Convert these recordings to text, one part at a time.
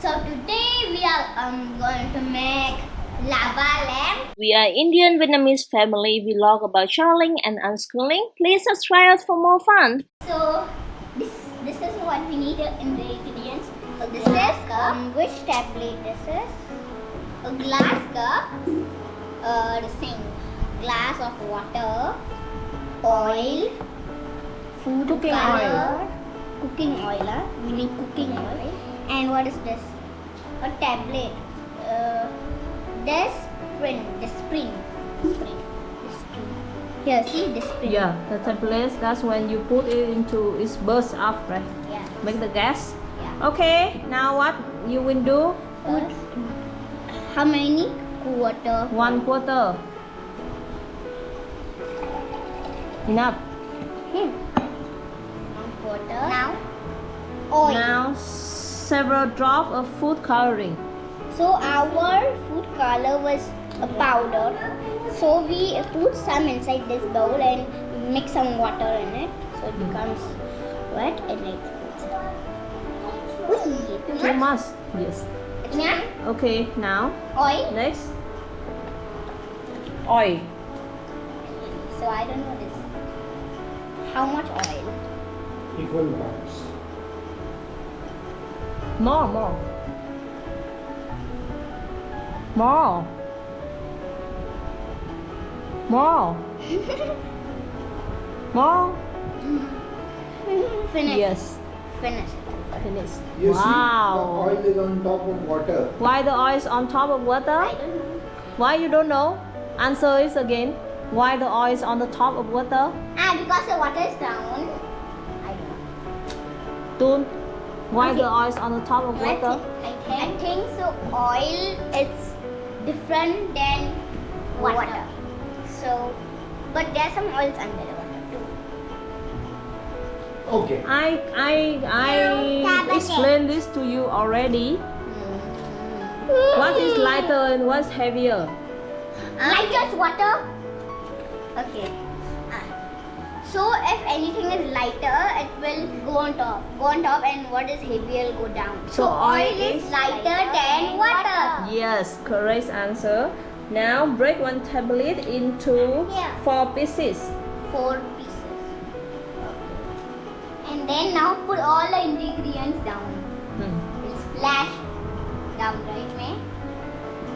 So today we are going to make lava lamp. We are Indian Vietnamese family. We vlog about traveling and unschooling. Please subscribe us for more fun. So this is what we need in the ingredients. So this is which tablet this is? A glass cup. The same glass of water, oil, food Cooking color, oil. cooking oil. We need cooking oil. And what is this? A tablet. This spring. Here, see this spring. Yeah, the tablet, that's when you put it into, it's burst up, right? Yeah. Make the gas. Yeah. Okay, now what you will do? Put how many quarter? 1/4. Enough. 1/4. Now, oil. Now several drops of food coloring. So our food color was a powder. So we put some inside this bowl and mix some water in it. So it becomes wet and it. Too much. Yes. Yeah. Okay, now Oil. next. Oil. So I don't know this. How much oil? Equal parts. More. More. Finish. Yes. Finish. Finished. You Wow. see, the oil is on top of water. Why the oil is on top of water? I don't know. Why you don't know? Answer is again. Why the oil is on the top of water? Because the water is down. I don't know. Don't. Why Okay. the oil is on the top of water? I think so. Oil it's different than water. So, but there's some oils under the water too. Okay. I explained this to you already. What is lighter and what's heavier? Like just water. Okay. So if anything is lighter, it will go on top. And what is heavier will go down. So oil is lighter than water. Yes, correct answer. Now break one tablet into Yeah. 4 pieces. 4 pieces. And then now put all the ingredients down. Hmm. And splash down, right, May?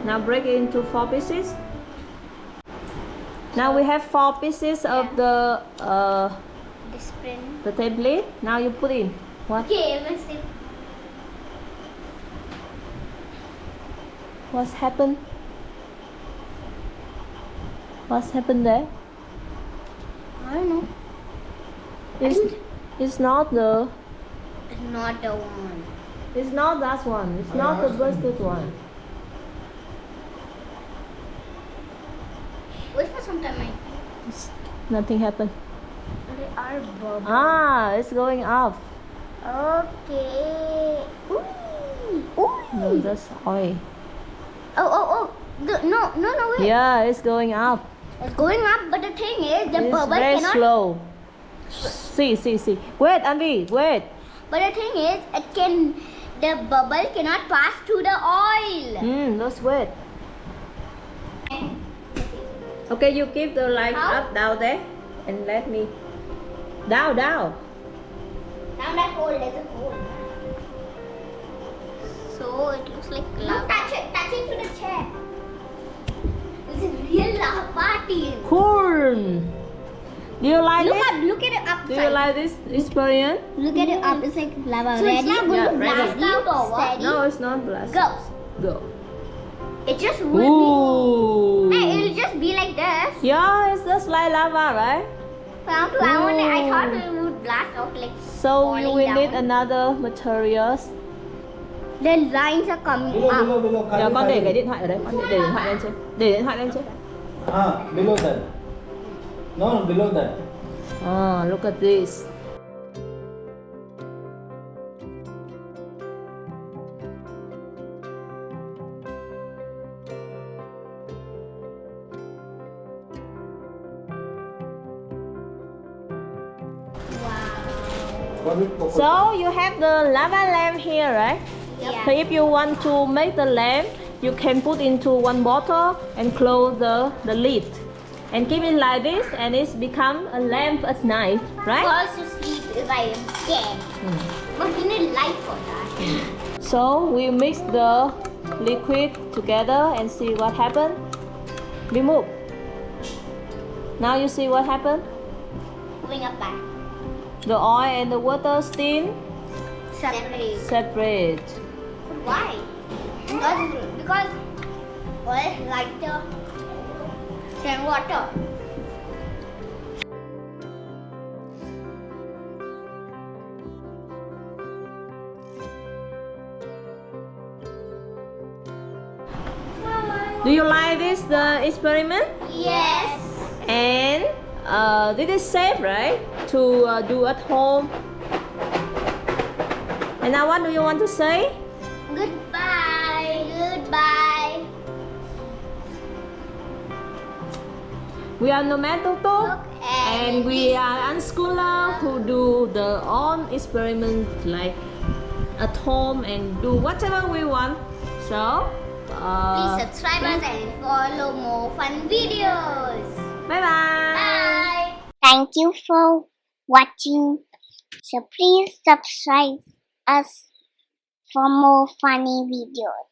Now break it into 4 pieces. Now we have 4 pieces of the Spring. tablet. Now you put in what? Okay, let's see. What's happened? What's happened there? I don't know. It's not the. It's not the one. It's not that one. It's not the bursted one. Wait for some time. Nothing happened. They are bubbles. Ah, it's going up. Okay. Ooh. No, that's oil. Oh. No, wait. Yeah, it's going up. It's going up, but the thing is, the It's bubble very cannot. slow. See. Wait, Anvi, wait. But the thing is, the bubble cannot pass through the oil. Let's wait. Okay, you keep the light How? up down there and let me. Down. Now that hole, there's a hole. So it looks like lava. Touch it to the chair. This is real lava, team. Cool. Do you like Look it? at it upside. Do you like this experience? Look at it up. It's like lava. So Ready? it's not going Yeah, to blast ready. out or what? No, it's not blast. Go. Go. It just will Ooh. be. Hey, it'll just be like this. Yeah, it's just like lava, right? I thought it would blast out like. So you will falling need down. another materials. The lines are coming up. Below. Giờ con để cái điện thoại ở đây, con để điện thoại lên trên. Để điện thoại lên trên. Below that. No, below that. Oh, look at this. So you have the lava lamp here, right? Yeah. So if you want to make the lamp, you can put into one bottle and close the lid. And keep it like this and it's become a lamp at night, right? Falls to sleep if I am scared. But you need light for that. So we mix the liquid together and see what happened. We move. Now you see what happened? Moving up back. The oil and the water still separate. Why? Because oil is lighter than water. Do you like this experiment? Yes. And this is safe, right? To do at home. And now what do you want to say? Goodbye. Goodbye. We are Nomad Tuk and we are unschooler who do the own experiments like at home and do whatever we want. So Please subscribe us and follow more fun videos. bye bye. Bye. Thank you for watching. So please subscribe us for more funny videos.